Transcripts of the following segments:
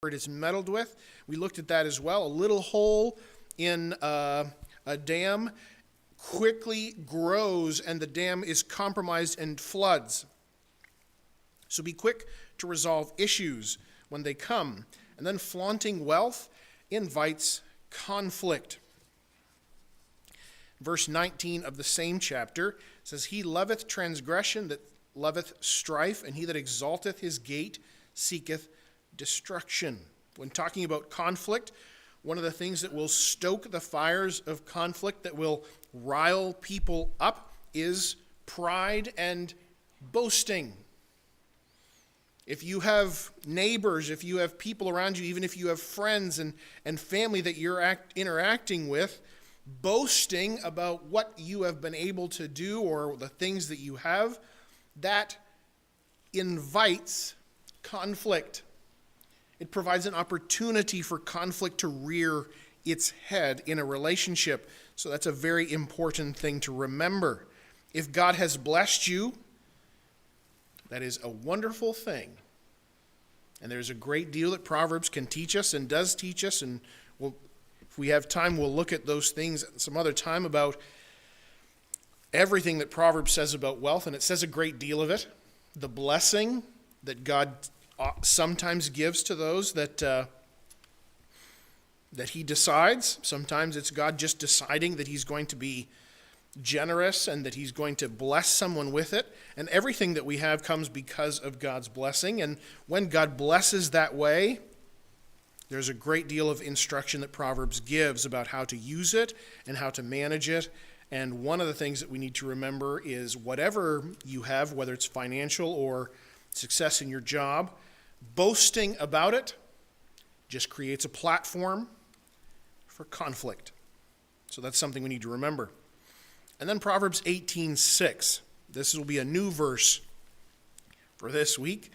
it is meddled with. We looked at that as well. A little hole in a dam quickly grows and the dam is compromised and floods. So be quick to resolve issues when they come. And then flaunting wealth invites conflict. Verse 19 of the same chapter says, He loveth transgression that loveth strife, and he that exalteth his gate seeketh destruction. When talking about conflict, one of the things that will stoke the fires of conflict, that will rile people up, is pride and boasting. If you have neighbors, if you have people around you, even if you have friends and family that you're interacting with, boasting about what you have been able to do or the things that you have, that invites conflict. It provides an opportunity for conflict to rear its head in a relationship. So that's a very important thing to remember. If God has blessed you, that is a wonderful thing. And there's a great deal that Proverbs can teach us and does teach us. And if we have time, we'll look at those things some other time about everything that Proverbs says about wealth. And it says a great deal of it. The blessing that God sometimes gives to those that he decides. Sometimes it's God just deciding that he's going to be generous and that he's going to bless someone with it. And everything that we have comes because of God's blessing. And when God blesses that way, there's a great deal of instruction that Proverbs gives about how to use it and how to manage it. And one of the things that we need to remember is whatever you have, whether it's financial or success in your job, boasting about it just creates a platform for conflict. So that's something we need to remember. And then Proverbs 18:6. This will be a new verse for this week.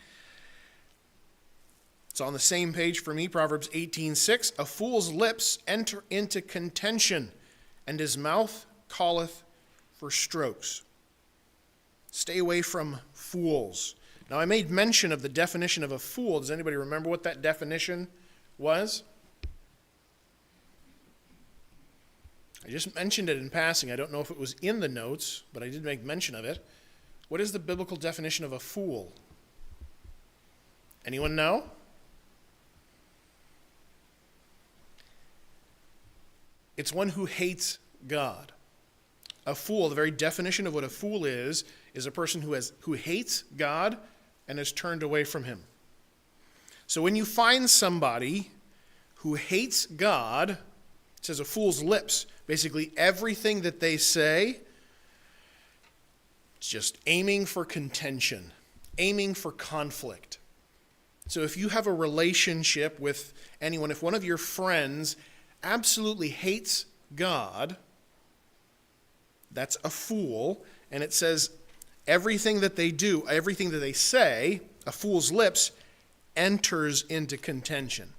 It's on the same page for me, Proverbs 18:6. A fool's lips enter into contention, and his mouth calleth for strokes. Stay away from fools. Now, I made mention of the definition of a fool. Does anybody remember what that definition was? I just mentioned it in passing. I don't know if it was in the notes, but I did make mention of it. What is the biblical definition of a fool? Anyone know? It's one who hates God. A fool, the very definition of what a fool is a person who hates God and has turned away from him. So when you find somebody who hates God, it says a fool's lips. Basically everything that they say is just aiming for contention, aiming for conflict. So if you have a relationship with anyone, if one of your friends absolutely hates God, that's a fool. And it says everything that they do, everything that they say, a fool's lips enters into contention.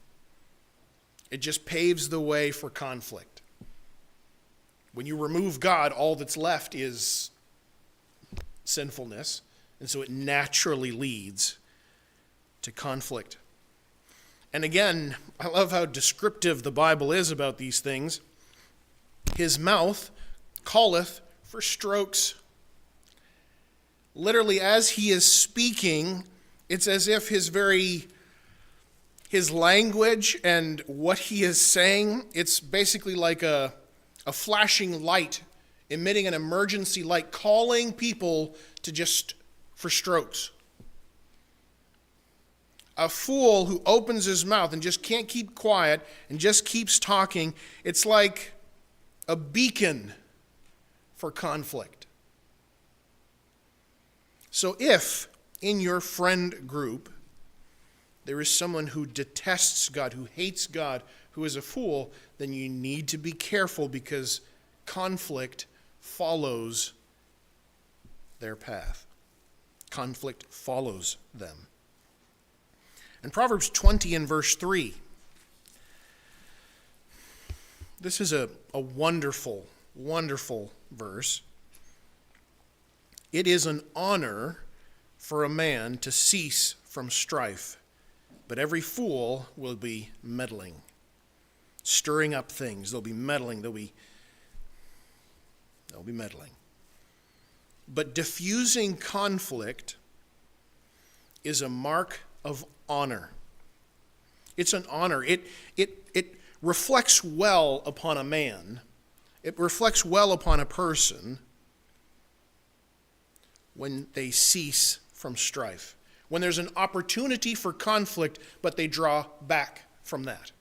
It just paves the way for conflict. When you remove God, all that's left is sinfulness. And so it naturally leads to conflict. And again, I love how descriptive the Bible is about these things. His mouth calleth for strokes. Literally, as he is speaking, it's as if his language and what he is saying, it's basically like a flashing light, emitting an emergency light, calling people for strokes. A fool who opens his mouth and just can't keep quiet and just keeps talking, it's like a beacon for conflict. So if in your friend group there is someone who detests God, who hates God, who is a fool, then you need to be careful because conflict follows their path. Conflict follows them. And Proverbs 20 and verse 3. This is a wonderful, wonderful verse. It is an honor for a man to cease from strife But every fool will be meddling, stirring up things. They'll be meddling. They'll be meddling. But diffusing conflict is a mark of honor. It's an honor. It reflects well upon a man. It reflects well upon a person when they cease from strife. When there's an opportunity for conflict, but they draw back from that.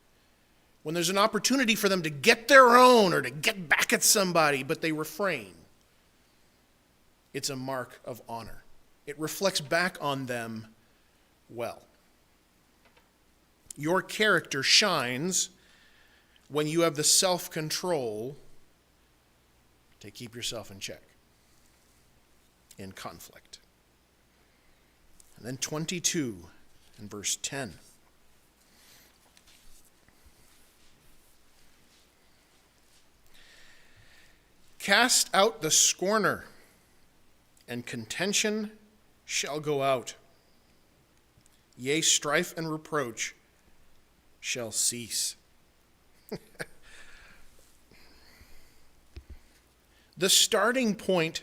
When there's an opportunity for them to get their own or to get back at somebody, but they refrain. It's a mark of honor. It reflects back on them well. Your character shines when you have the self-control to keep yourself in check in conflict. And then 22 and verse 10. Cast out the scorner, and contention shall go out. Yea, strife and reproach shall cease. The starting point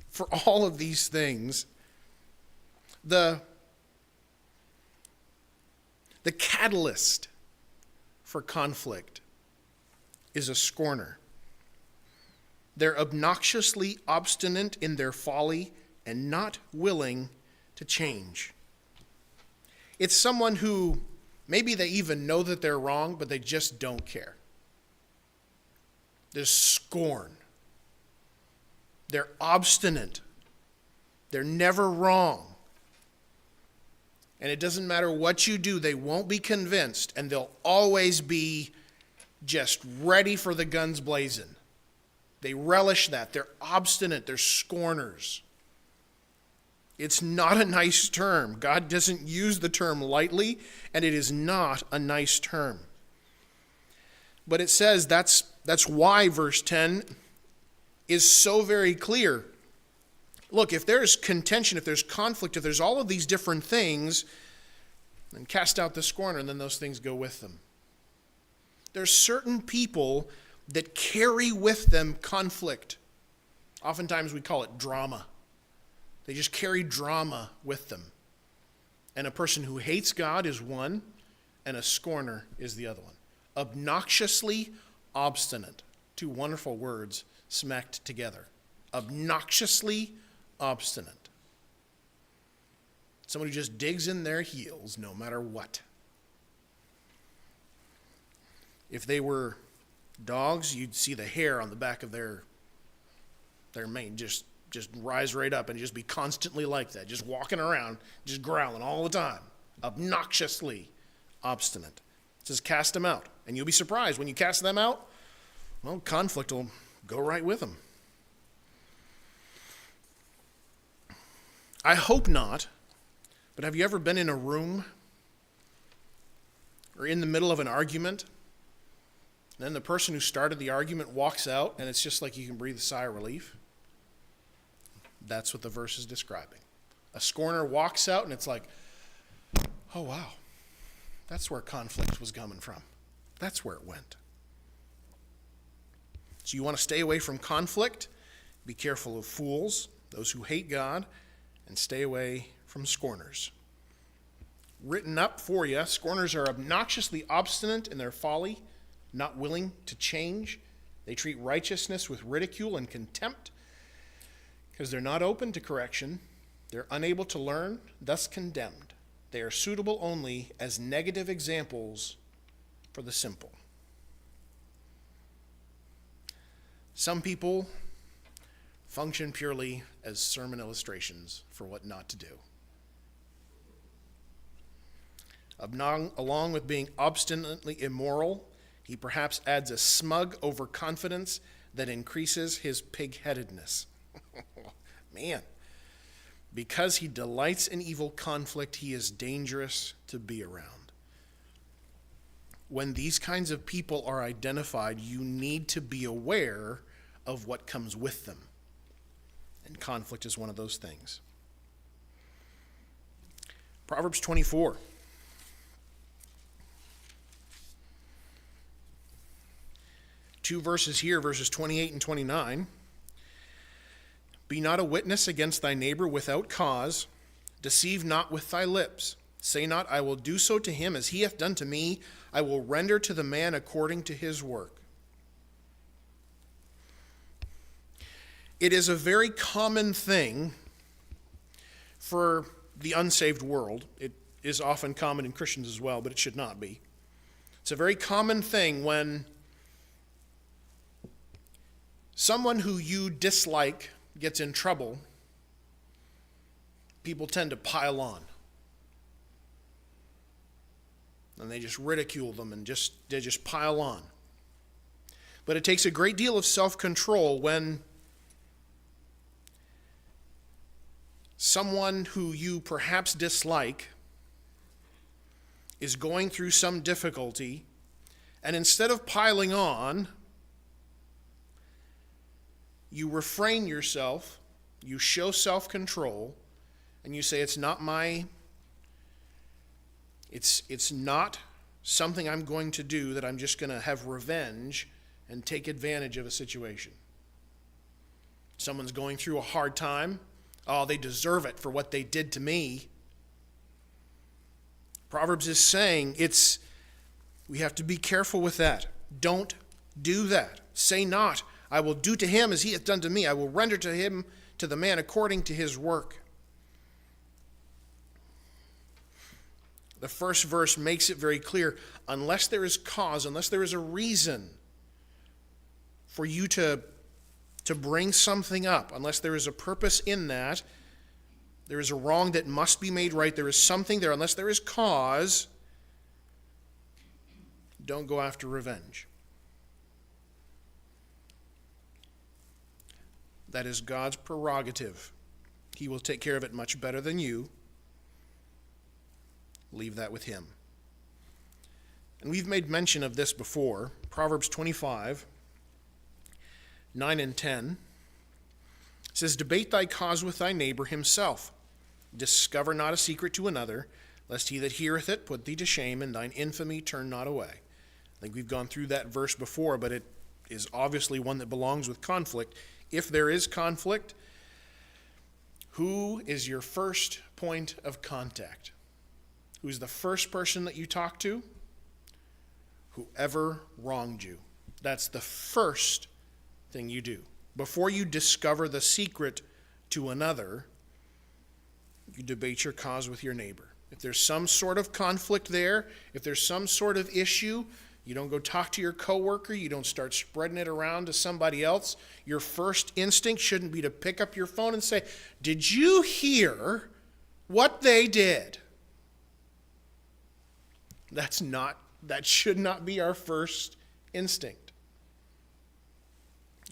for all of these things, the catalyst for conflict is a scorner. They're obnoxiously obstinate in their folly and not willing to change. It's someone who maybe they even know that they're wrong, but they just don't care. There's scorn. They're obstinate. They're never wrong. And it doesn't matter what you do, they won't be convinced, and they'll always be just ready for the guns blazing. They relish that. They're obstinate. They're scorners. It's not a nice term. God doesn't use the term lightly, and it is not a nice term. But it says that's why verse 10 is so very clear. Look, if there's contention, if there's conflict, if there's all of these different things, then cast out the scorner, and then those things go with them. There's certain people that carry with them conflict. Oftentimes we call it drama. They just carry drama with them. And a person who hates God is one, and a scorner is the other one. Obnoxiously obstinate. Two wonderful words smacked together. Obnoxiously obstinate. Someone who just digs in their heels no matter what. If they were dogs, you'd see the hair on the back of their mane just rise right up and just be constantly like that, just walking around, just growling all the time. Obnoxiously obstinate. It says cast them out. And you'll be surprised when you cast them out, well, conflict will go right with them. I hope not, but have you ever been in a room or in the middle of an argument? Then the person who started the argument walks out, and it's just like you can breathe a sigh of relief. That's what the verse is describing. A scorner walks out, and it's like, oh, wow, that's where conflict was coming from. That's where it went. So you want to stay away from conflict? Be careful of fools, those who hate God, and stay away from scorners. Written up for you, scorners are obnoxiously obstinate in their folly, not willing to change. They treat righteousness with ridicule and contempt because they're not open to correction. They're unable to learn, thus condemned. They are suitable only as negative examples for the simple. Some people function purely as sermon illustrations for what not to do. Along with being obstinately immoral, he perhaps adds a smug overconfidence that increases his pig-headedness. Man, because he delights in evil conflict, he is dangerous to be around. When these kinds of people are identified, you need to be aware of what comes with them. And conflict is one of those things. Proverbs 24. Two verses here, verses 28 and 29. Be not a witness against thy neighbor without cause. Deceive not with thy lips. Say not, I will do so to him as he hath done to me. I will render to the man according to his work. It is a very common thing for the unsaved world. It is often common in Christians as well, but it should not be. It's a very common thing when someone who you dislike gets in trouble, people tend to pile on. And they just ridicule them and they just pile on. But it takes a great deal of self-control when someone who you perhaps dislike is going through some difficulty, and instead of piling on, you refrain yourself, you show self-control, and you say, it's not something I'm going to do, that I'm just going to have revenge and take advantage of a situation. Someone's going through a hard time. Oh, they deserve it for what they did to me. Proverbs is saying we have to be careful with that. Don't do that. Say not, I will do to him as he hath done to me. I will render to him, to the man, according to his work. The first verse makes it very clear, unless there is cause, unless there is a reason for you to bring something up, unless there is a purpose in that, there is a wrong that must be made right, there is something there, unless there is cause, don't go after revenge. That is God's prerogative. He will take care of it much better than you. Leave that with him. And we've made mention of this before. Proverbs 25, 9 and 10 says, debate thy cause with thy neighbor himself. Discover not a secret to another, lest he that heareth it put thee to shame, and thine infamy turn not away. I think we've gone through that verse before, but it is obviously one that belongs with conflict. If there is conflict, who is your first point of contact? Who's the first person that you talk to? Whoever wronged you. That's the first thing you do. Before you discover the secret to another, you debate your cause with your neighbor. If there's some sort of conflict there, if there's some sort of issue, you don't go talk to your coworker, you don't start spreading it around to somebody else. Your first instinct shouldn't be to pick up your phone and say, did you hear what they did? That should not be our first instinct.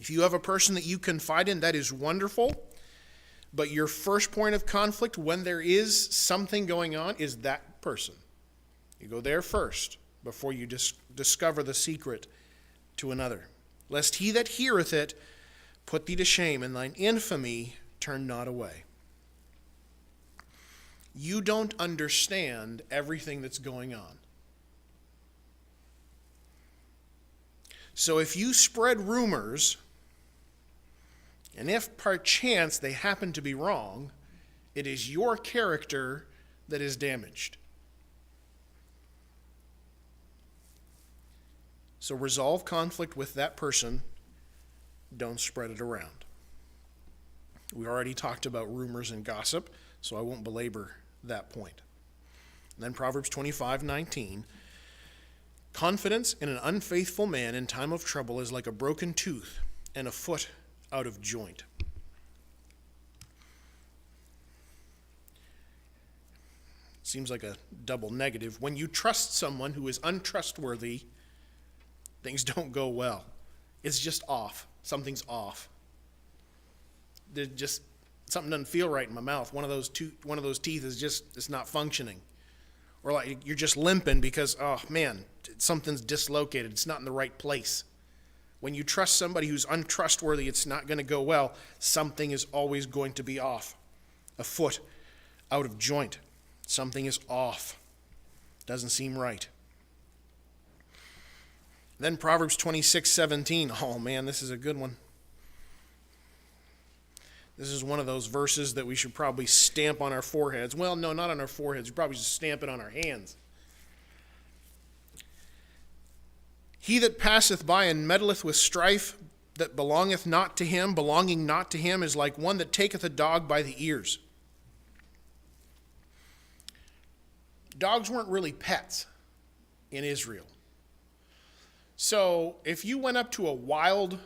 If you have a person that you confide in, that is wonderful. But your first point of conflict, when there is something going on, is that person. You go there first before you discover the secret to another. Lest he that heareth it put thee to shame, and thine infamy turn not away. You don't understand everything that's going on. So if you spread rumors, and if perchance they happen to be wrong, it is your character that is damaged. So resolve conflict with that person. Don't spread it around. We already talked about rumors and gossip, so I won't belabor that point. And then Proverbs 25:19. Confidence in an unfaithful man in time of trouble is like a broken tooth and a foot out of joint. Seems like a double negative. When you trust someone who is untrustworthy, things don't go well. It's just off. Something's off. Something doesn't feel right in my mouth. One of those teeth is it's not functioning. Or like you're just limping because, oh man, something's dislocated. It's not in the right place. When you trust somebody who's untrustworthy, it's not going to go well. Something is always going to be off. A foot out of joint. Something is off. Doesn't seem right. Then Proverbs 26:17. Oh man, this is a good one. This is one of those verses that we should probably stamp on our foreheads. Well, no, not on our foreheads. We probably should stamp it on our hands. He that passeth by and meddleth with strife that belonging not to him, is like one that taketh a dog by the ears. Dogs weren't really pets in Israel. So if you went up to a wild,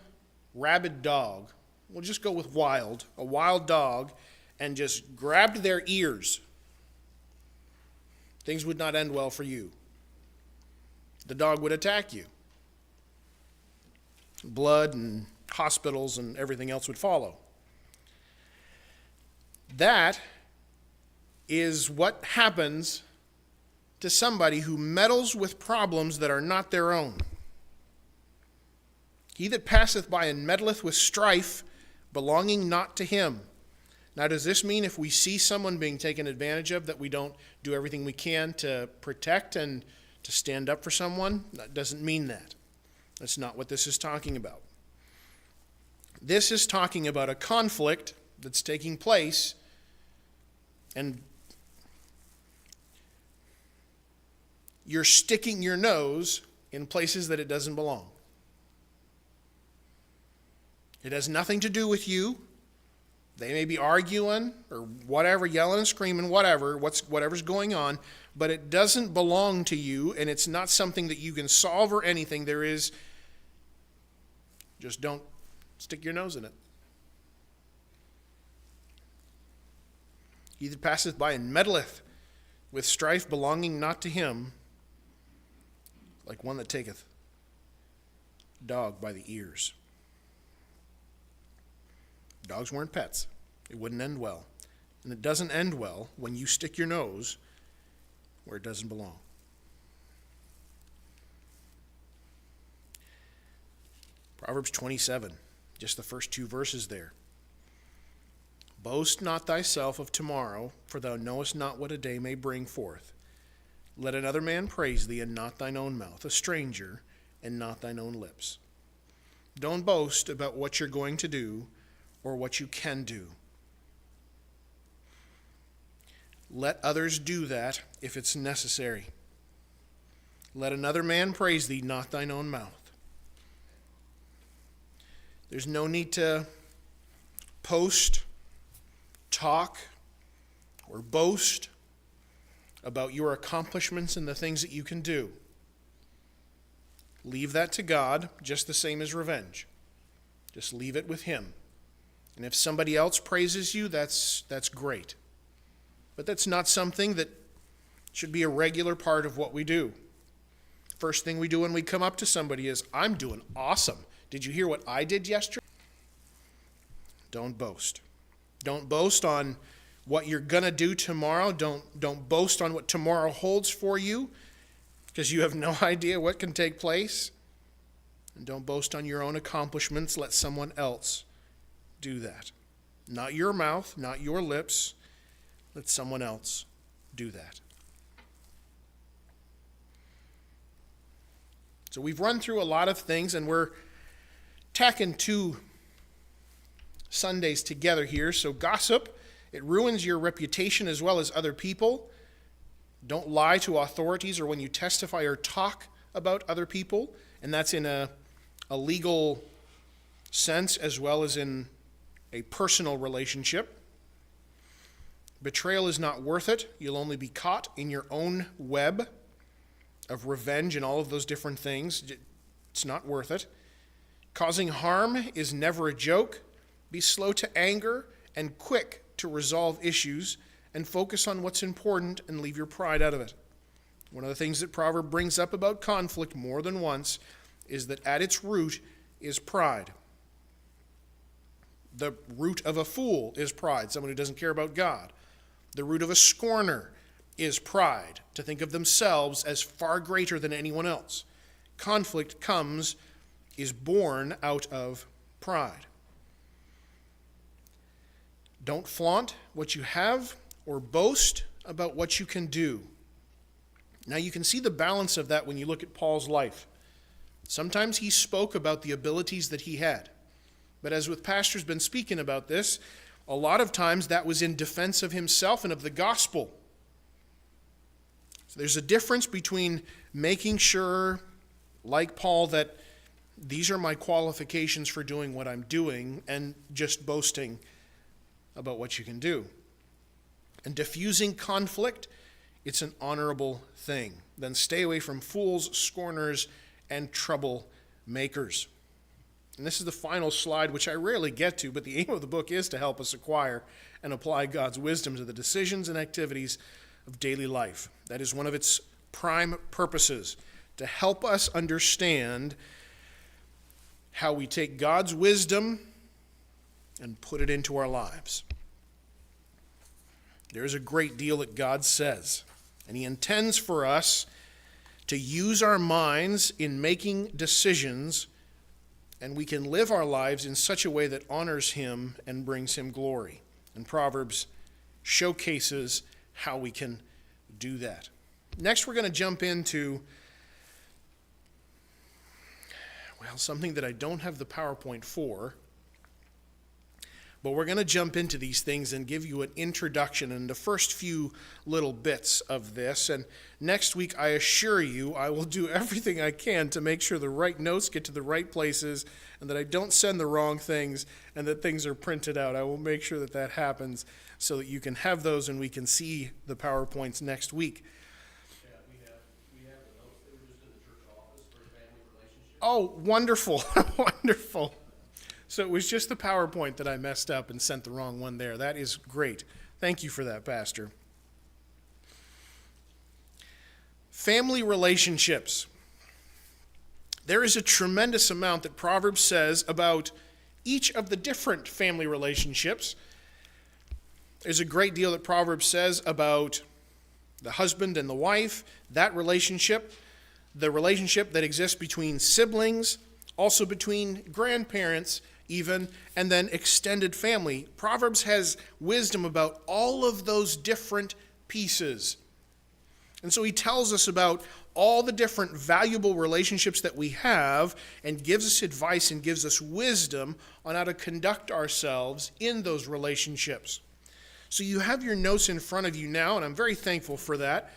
rabid dog, we'll just go with a wild dog, and just grabbed their ears, things would not end well for you. The dog would attack you. Blood and hospitals and everything else would follow. That is what happens to somebody who meddles with problems that are not their own. He that passeth by and meddleth with strife belonging not to him. Now, does this mean if we see someone being taken advantage of that we don't do everything we can to protect and to stand up for someone? That doesn't mean that. That's not what this is talking about. This is talking about a conflict that's taking place, and you're sticking your nose in places that it doesn't belong. It has nothing to do with you. They may be arguing or whatever, yelling and screaming, whatever's going on, but it doesn't belong to you, and it's not something that you can solve or anything. Just don't stick your nose in it. He that passeth by and meddleth with strife belonging not to him, like one that taketh a dog by the ears. Dogs weren't pets. It wouldn't end well. And it doesn't end well when you stick your nose where it doesn't belong. Proverbs 27, just the first two verses there. Boast not thyself of tomorrow, for thou knowest not what a day may bring forth. Let another man praise thee, and not thine own mouth, a stranger, and not thine own lips. Don't boast about what you're going to do or what you can do. Let others do that if it's necessary. Let another man praise thee, not thine own mouth. There's no need to post, talk, or boast about your accomplishments and the things that you can do. Leave that to God, just the same as revenge. Just leave it with him. And if somebody else praises you, that's great. But that's not something that should be a regular part of what we do. First thing we do when we come up to somebody is, I'm doing awesome. Did you hear what I did yesterday? Don't boast. Don't boast on what you're going to do tomorrow. Don't boast on what tomorrow holds for you, because you have no idea what can take place. And don't boast on your own accomplishments. Let someone else do that. Not your mouth, not your lips. Let someone else do that. So we've run through a lot of things, and we're tacking 2 Sundays together here. So gossip, it ruins your reputation as well as other people. Don't lie to authorities or when you testify or talk about other people. And that's in a legal sense as well as in a personal relationship. Betrayal is not worth it. You'll only be caught in your own web of revenge and all of those different things. It's not worth it. Causing harm is never a joke. Be slow to anger and quick to resolve issues, and focus on what's important and leave your pride out of it. One of the things that Proverbs brings up about conflict more than once is that at its root is pride. The root of a fool is pride, someone who doesn't care about God. The root of a scorner is pride, to think of themselves as far greater than anyone else. Conflict is born out of pride. Don't flaunt what you have or boast about what you can do. Now you can see the balance of that when you look at Paul's life. Sometimes he spoke about the abilities that he had. But as with pastors been speaking about this, a lot of times that was in defense of himself and of the gospel. So there's a difference between making sure, like Paul, that these are my qualifications for doing what I'm doing, and just boasting about what you can do. And diffusing conflict, it's an honorable thing. Then stay away from fools, scorners, and troublemakers. And this is the final slide, which I rarely get to, but the aim of the book is to help us acquire and apply God's wisdom to the decisions and activities of daily life. That is one of its prime purposes, to help us understand how we take God's wisdom and put it into our lives. There's a great deal that God says, and he intends for us to use our minds in making decisions, and we can live our lives in such a way that honors him and brings him glory. And Proverbs showcases how we can do that. Next, we're going to jump into, something that I don't have the PowerPoint for, but we're going to jump into these things and give you an introduction and the first few little bits of this. And next week, I assure you, I will do everything I can to make sure the right notes get to the right places and that I don't send the wrong things and that things are printed out. I will make sure that that happens so that you can have those and we can see the PowerPoints next week. Yeah, we have the notes that were just in the church office for family relationships. Oh, wonderful, wonderful. So it was just the PowerPoint that I messed up and sent the wrong one there. That is great. Thank you for that, Pastor. Family relationships. There is a tremendous amount that Proverbs says about each of the different family relationships. There's a great deal that Proverbs says about the husband and the wife, that relationship, the relationship that exists between siblings, also between grandparents even, and then extended family. Proverbs has wisdom about all of those different pieces. And so he tells us about all the different valuable relationships that we have and gives us advice and gives us wisdom on how to conduct ourselves in those relationships. So you have your notes in front of you now, and I'm very thankful for that.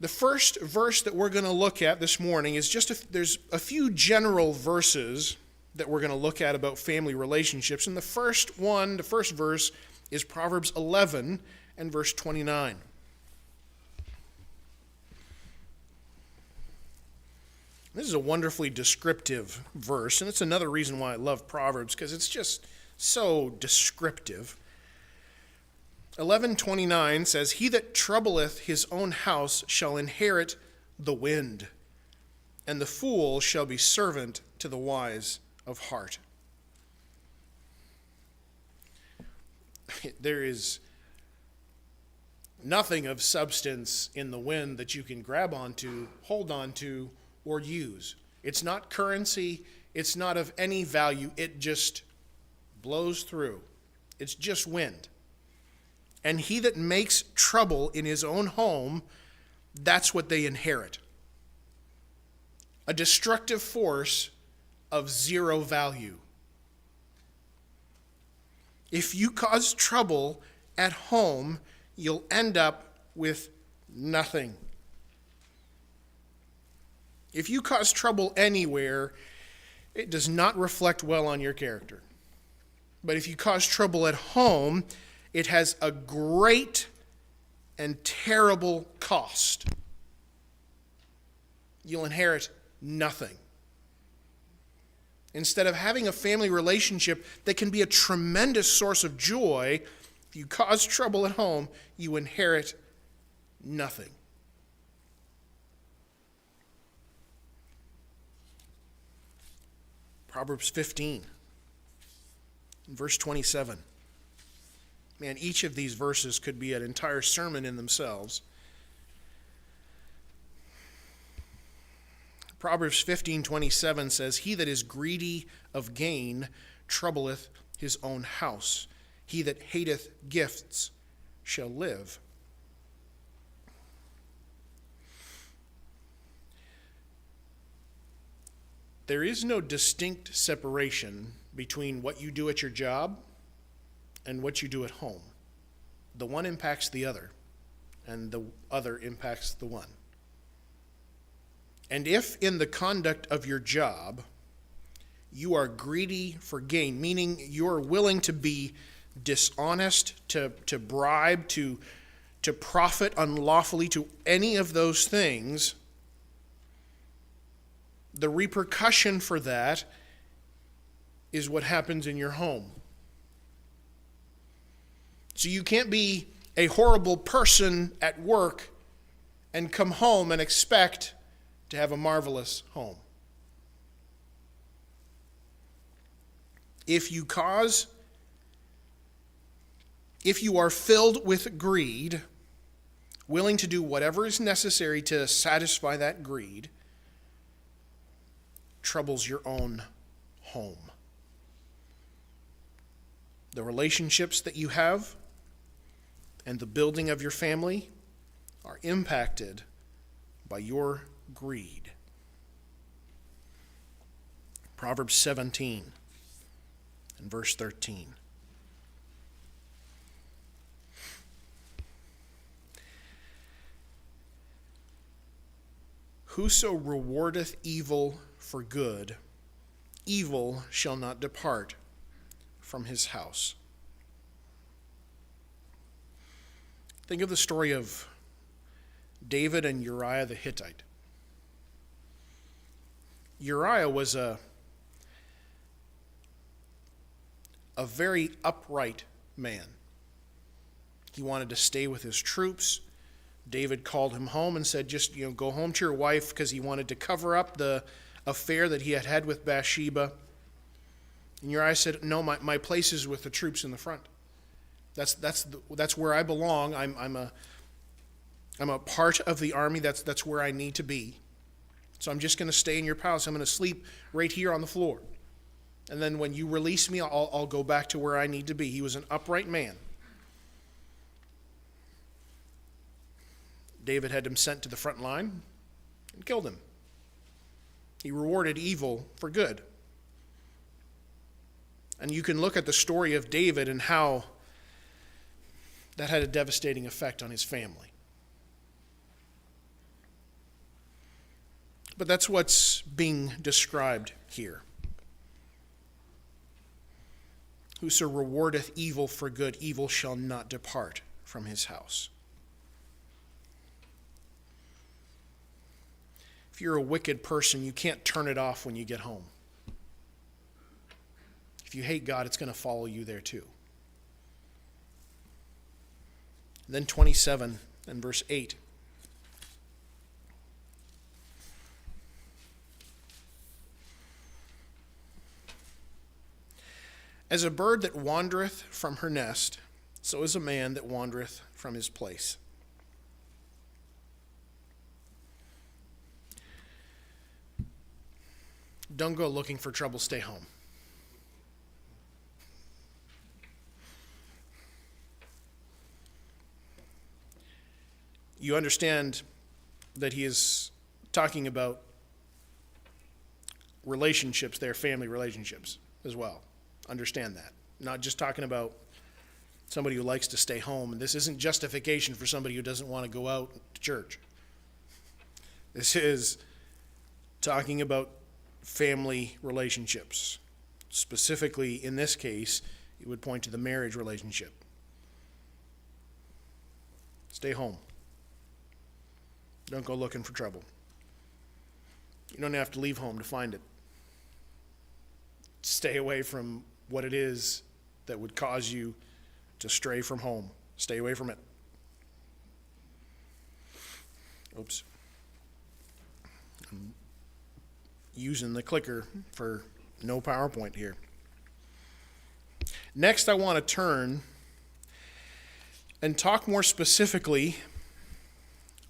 The first verse that we're going to look at this morning is there's a few general verses that we're going to look at about family relationships. And the first verse is Proverbs 11 and verse 29. This is a wonderfully descriptive verse, and it's another reason why I love Proverbs, because it's just so descriptive. 11:29 says, "He that troubleth his own house shall inherit the wind, and the fool shall be servant to the wise of heart." There is nothing of substance in the wind that you can grab onto, hold onto, or use. It's not currency. It's not of any value. It just blows through. It's just wind. And he that makes trouble in his own home, that's what they inherit. A destructive force of zero value. If you cause trouble at home, you'll end up with nothing. If you cause trouble anywhere, it does not reflect well on your character. But if you cause trouble at home, it has a great and terrible cost. You'll inherit nothing. Instead of having a family relationship that can be a tremendous source of joy, if you cause trouble at home, you inherit nothing. Proverbs 15, verse 27. Man, each of these verses could be an entire sermon in themselves. Proverbs 15:27 says, "He that is greedy of gain troubleth his own house. He that hateth gifts shall live There is no distinct separation between what you do at your job and what you do at home. The one impacts the other, and the other impacts the one. And if in the conduct of your job you are greedy for gain, meaning you're willing to be dishonest, to bribe, to profit unlawfully, to any of those things, the repercussion for that is what happens in your home. So you can't be a horrible person at work and come home and expect to have a marvelous home. If you are filled with greed, willing to do whatever is necessary to satisfy that greed, troubles your own home. The relationships that you have and the building of your family are impacted by your greed. Proverbs 17 and verse 13. Whoso rewardeth evil for good, evil shall not depart from his house. Think of the story of David and Uriah the Hittite. Uriah was a very upright man. He wanted to stay with his troops. David called him home and said, just go home to your wife, because he wanted to cover up the affair that he had had with Bathsheba. And Uriah said, no, my place is with the troops in the front. That's where I belong. I'm a part of the army. That's where I need to be. So I'm just going to stay in your palace. I'm going to sleep right here on the floor. And then when you release me, I'll go back to where I need to be. He was an upright man. David had him sent to the front line and killed him. He rewarded evil for good. And you can look at the story of David and how that had a devastating effect on his family. But that's what's being described here. Whoso rewardeth evil for good, evil shall not depart from his house. If you're a wicked person, you can't turn it off when you get home. If you hate God, it's going to follow you there too. And then 27 and verse 8. As a bird that wandereth from her nest, so is a man that wandereth from his place. Don't go looking for trouble, stay home. You understand that he is talking about relationships there, family relationships as well. Understand that. Not just talking about somebody who likes to stay home. And this isn't justification for somebody who doesn't want to go out to church. This is talking about family relationships. Specifically, in this case, it would point to the marriage relationship. Stay home. Don't go looking for trouble. You don't have to leave home to find it. Stay away from what it is that would cause you to stray from home. Stay away from it. Oops. I'm using the clicker for no PowerPoint here. Next, I want to turn and talk more specifically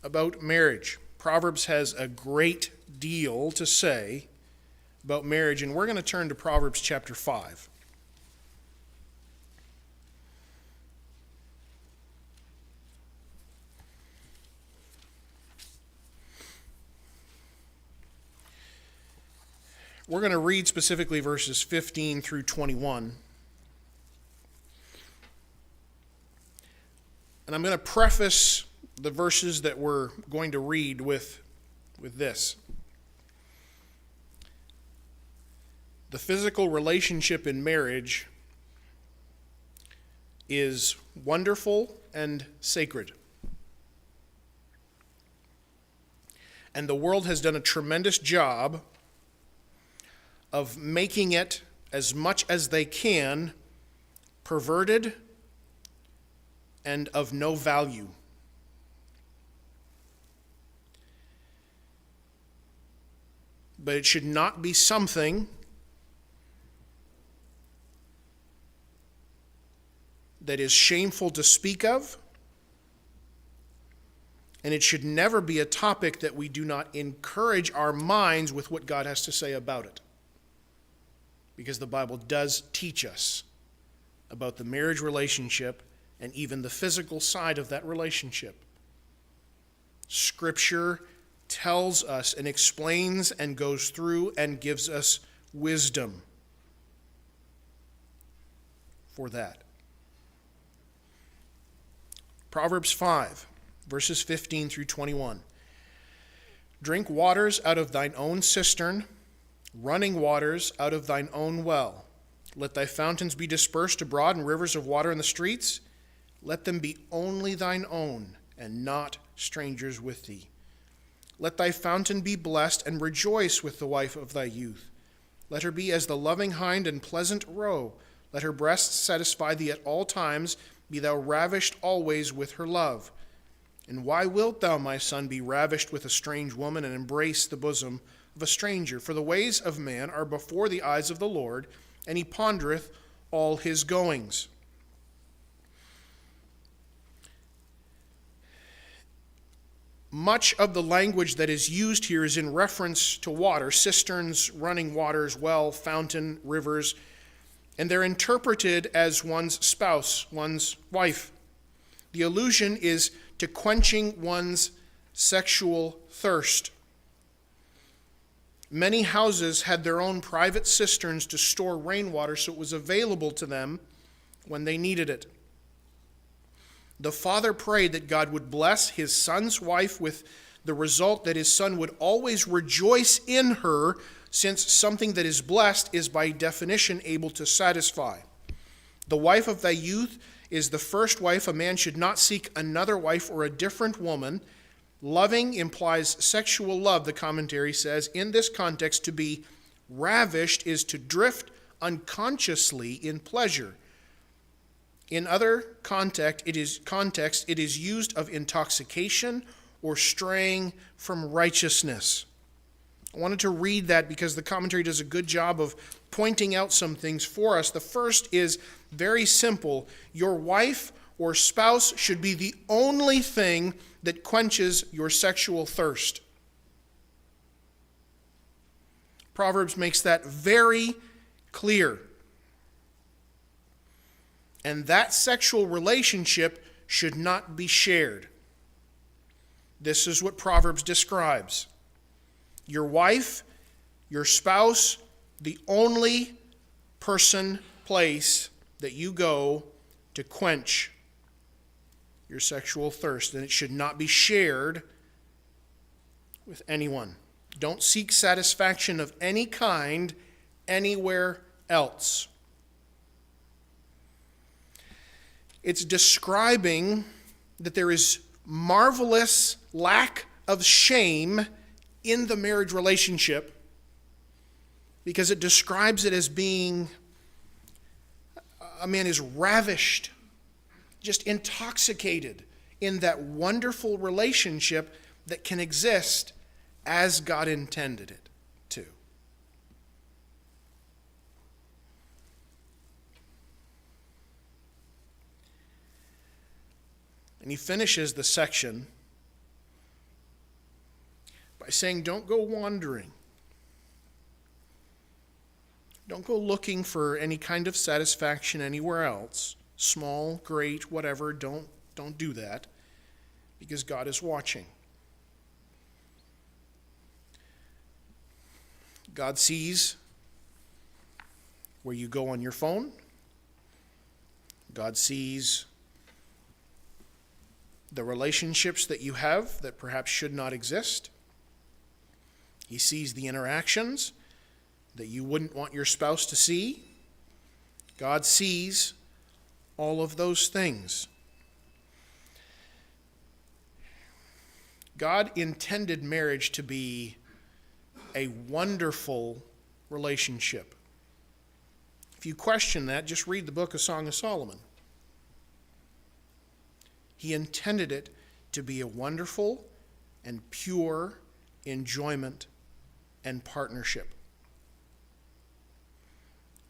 about marriage. Proverbs has a great deal to say about marriage, and we're going to turn to Proverbs chapter 5. We're going to read specifically verses 15 through 21. And I'm going to preface the verses that we're going to read with this. The physical relationship in marriage is wonderful and sacred. And the world has done a tremendous job of making it, as much as they can, perverted and of no value. But it should not be something that is shameful to speak of, and it should never be a topic that we do not encourage our minds with what God has to say about it. Because the Bible does teach us about the marriage relationship and even the physical side of that relationship. Scripture tells us and explains and goes through and gives us wisdom for that. Proverbs 5, verses 15 through 21. Drink waters out of thine own cistern, running waters out of thine own well. Let thy fountains be dispersed abroad and rivers of water in the streets. Let them be only thine own, and not strangers with thee. Let thy fountain be blessed, and rejoice with the wife of thy youth. Let her be as the loving hind and pleasant roe. Let her breasts satisfy thee at all times. Be thou ravished always with her love. And why wilt thou, my son, be ravished with a strange woman, and embrace the bosom of a stranger? For the ways of man are before the eyes of the Lord, and he pondereth all his goings. Much of the language that is used here is in reference to water, cisterns, running waters, well, fountain, rivers, and they're interpreted as one's spouse, one's wife. The allusion is to quenching one's sexual thirst. Many houses had their own private cisterns to store rainwater, so it was available to them when they needed it. The father prayed that God would bless his son's wife with the result that his son would always rejoice in her, since something that is blessed is by definition able to satisfy. The wife of thy youth is the first wife. A man should not seek another wife or a different woman. Loving implies sexual love, the commentary says. In this context, to be ravished is to drift unconsciously in pleasure. In other context, it is used of intoxication or straying from righteousness. I wanted to read that because the commentary does a good job of pointing out some things for us. The first is very simple. Your wife or spouse should be the only thing that quenches your sexual thirst. Proverbs makes that very clear. And that sexual relationship should not be shared. This is what Proverbs describes. Your wife, your spouse, the only person, place that you go to quench your sexual thirst, and it should not be shared with anyone. Don't seek satisfaction of any kind anywhere else. It's describing that there is marvelous lack of shame in the marriage relationship, because it describes it as being a man is ravished, just intoxicated in that wonderful relationship that can exist as God intended it to. And he finishes the section by saying, don't go wandering. Don't go looking for any kind of satisfaction anywhere else. Small, great, whatever. Don't do that, because God is watching. God sees where you go on your phone. God sees the relationships that you have that perhaps should not exist. He sees the interactions that you wouldn't want your spouse to see. God sees all of those things. God intended marriage to be a wonderful relationship. If you question that, just read the book of Song of Solomon. He intended it to be a wonderful and pure enjoyment and partnership.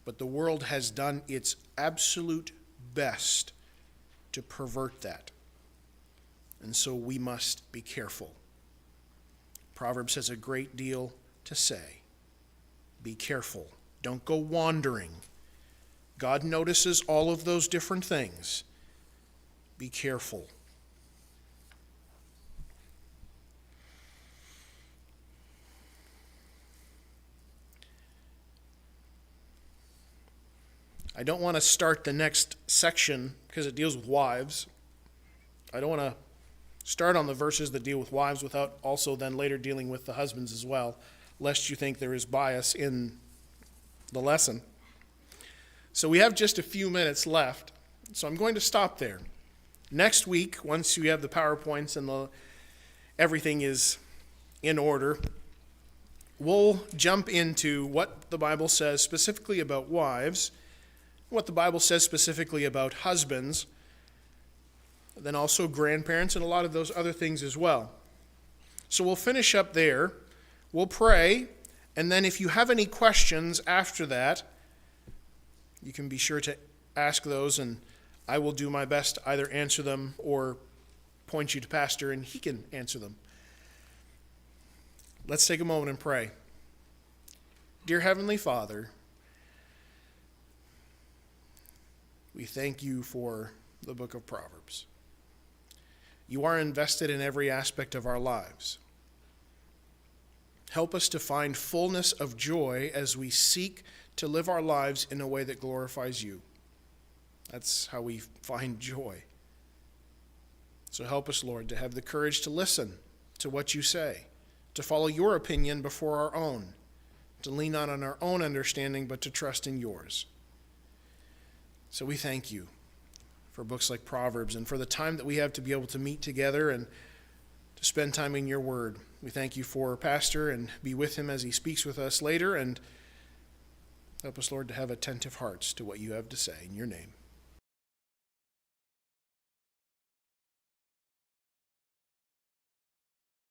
But the world has done its absolute best to pervert that. And so we must be careful. Proverbs has a great deal to say. Be careful. Don't go wandering. God notices all of those different things. Be careful. I don't want to start the next section because it deals with wives. I don't want to start on the verses that deal with wives without also then later dealing with the husbands as well, lest you think there is bias in the lesson. So we have just a few minutes left, so I'm going to stop there. Next week, once you have the PowerPoints and everything is in order, we'll jump into what the Bible says specifically about wives, what the Bible says specifically about husbands, then also grandparents and a lot of those other things as well. So we'll finish up there. We'll pray, and then if you have any questions after that, you can be sure to ask those, and I will do my best to either answer them or point you to Pastor, and he can answer them. Let's take a moment and pray. Dear Heavenly Father, we thank you for the book of Proverbs. You are invested in every aspect of our lives. Help us to find fullness of joy as we seek to live our lives in a way that glorifies you. That's how we find joy. So help us, Lord, to have the courage to listen to what you say, to follow your opinion before our own, to lean not on our own understanding, but to trust in yours. So we thank you for books like Proverbs and for the time that we have to be able to meet together and to spend time in your word. We thank you for Pastor and be with him as he speaks with us later, and help us, Lord, to have attentive hearts to what you have to say. In your name.